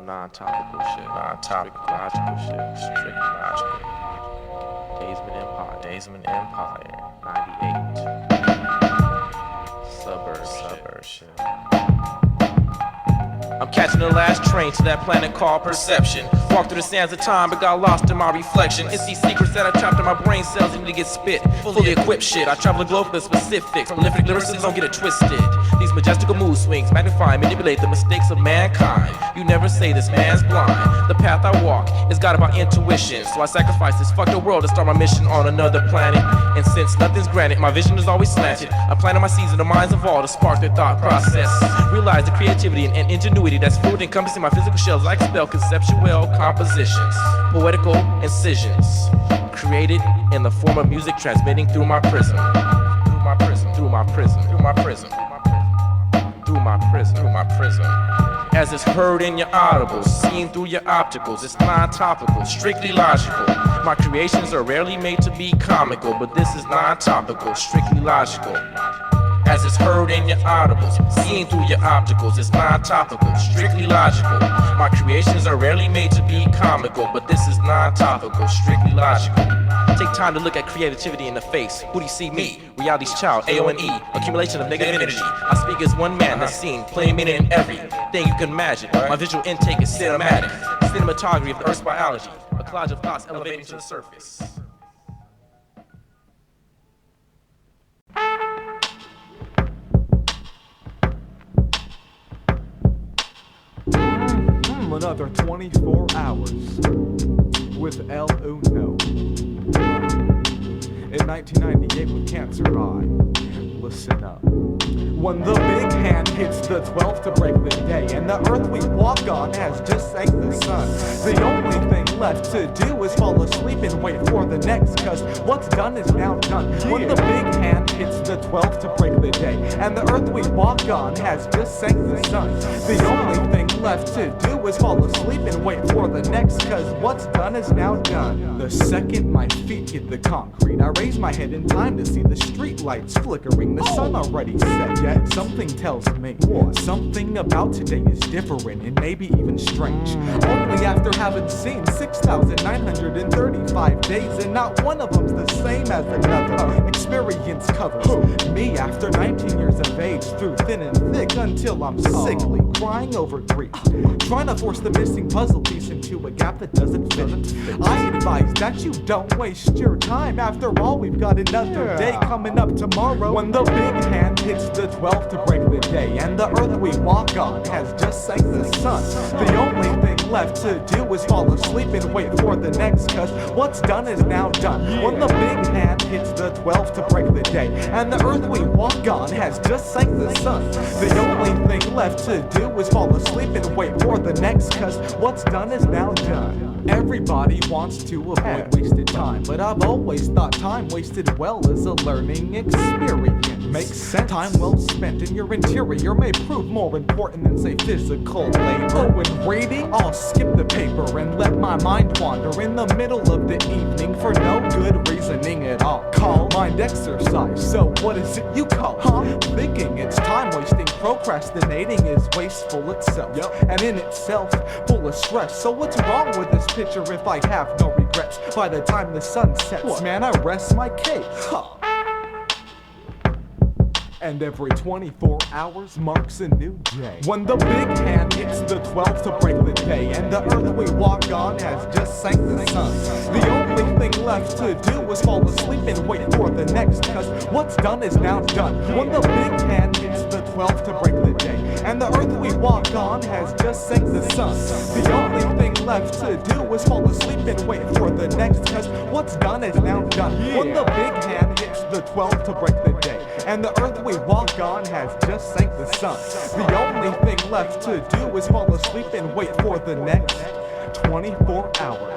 some non-topical shit. Non-topical, logical shit. Strict logical. Chazm Empire. 98. Suburb shit. I'm catching the last train to that planet called perception. Walked through the sands of time but got lost in my reflection. It's these secrets that I trapped in my brain cells that need to get spit. Fully equipped shit, I travel the globe for the specifics. Prolific lyricism, don't get it twisted. These majestical mood swings magnify and manipulate the mistakes of mankind. You never say this man's blind. The path I walk is guided by intuition. So I sacrifice this fucked up world to start my mission on another planet. And since nothing's granted, my vision is always slanted. I planted my seeds in the minds of all to spark their thought process. Realize the creativity and ingenuity that's fluid encompassing my physical shells. I expel conceptual compositions, poetical incisions, created in the form of music transmitting through my prism. As it's heard in your audibles, seen through your opticals, it's non-topical, strictly logical. My creations are rarely made to be comical, but this is non-topical, strictly logical. As it's heard in your audibles, seen through your opticals, it's non-topical, strictly logical. My creations are rarely made to be comical, but this is non-topical, strictly logical. Take time to look at creativity in the face. Who do you see? Me, reality's child, A-O.N.E, accumulation of negative energy. I speak as one man that's seen, playing meaning in everything you can imagine. My visual intake is cinematic, cinematography of the Earth's biology, a collage of thoughts elevating to the surface. Another 24 hours with A-O.N.E. In 1998 with Cancereye. Listen up. When the big hand hits the 12th to break the day, and the earth we walk on has just sank the sun, the only thing left to do is fall asleep and wait for the next, cause what's done is now done. When the big hand hits the 12th to break the day, and the earth we walk on has just sank the sun, the only thing left to do is fall asleep and wait for the next, cause what's done is now done. The second my feet hit the concrete, I raise my head in time to see the street lights flickering, the sun already set, yet something tells me something about today is different and maybe even strange. Only after having seen 6,935 days, and not one of them's the same as another. Experience covers me after 19 years of age, through thin and thick until I'm sickly, crying over grief, trying to force the missing puzzle piece into a gap that doesn't fit. I advise that you don't waste your time. After all, we've got another day coming up tomorrow. When the big hand hits the 12th to break the day, and the earth we walk on has just sank the sun, the only thing left to do is fall asleep and wait for the next, cause what's done is now done. When the big hand hits the 12th to break the day, and the earth we walk on has just sank the sun, the only thing left to do is fall asleep and wait for the next, cause what's done is now done. Everybody wants to avoid wasted time, but I've always thought time wasted well is a learning experience. Makes sense. Time well spent in your interior may prove more important than, say, physical labor. When reading, I'll skip the paper and let my mind wander in the middle of the evening for no good reasoning at all. Call mind exercise, so what is it you call it? Thinking it's time wasting, procrastinating is wasteful itself, and in itself full of stress. So what's wrong with this picture if I have no regrets? By the time the sun sets, man, I rest my case. And every 24 hours marks a new day. When the big hand hits the 12th to break the day, and the earth we walk on has just sank the sun, the only thing left to do is fall asleep and wait for the next, cause what's done is now done. When the big hand hits the 12th to break the day, and the earth we walk on has just sank the sun, the only thing left to do is fall asleep and wait for the next, cause what's done is now done. When the big hand hits the 12th to break the day, and the earth we walk on has just sank the sun, the only thing left to do is fall asleep and wait for the next 24 hours.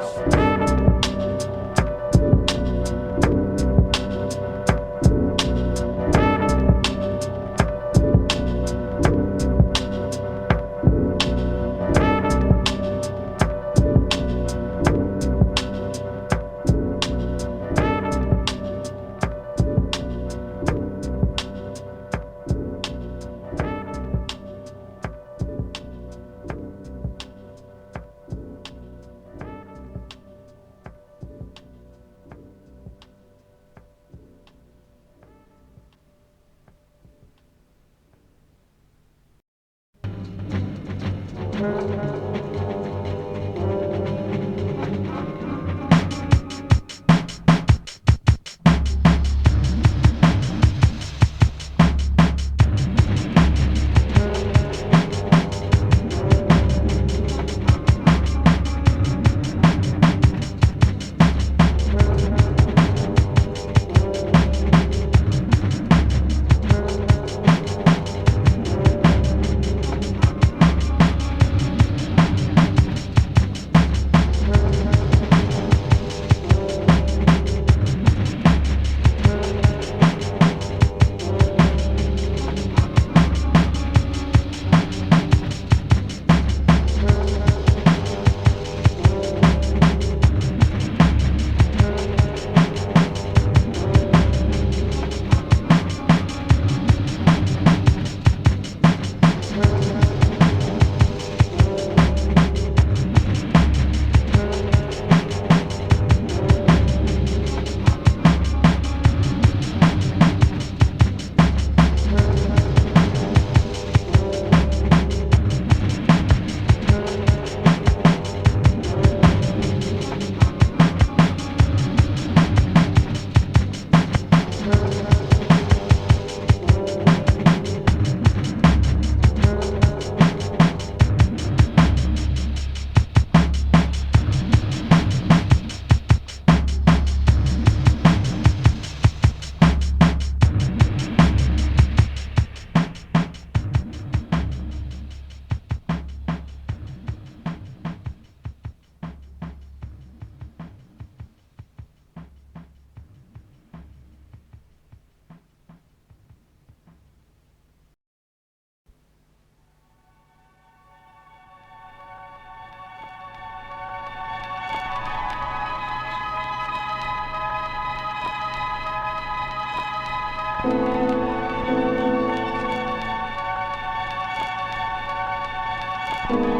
Thank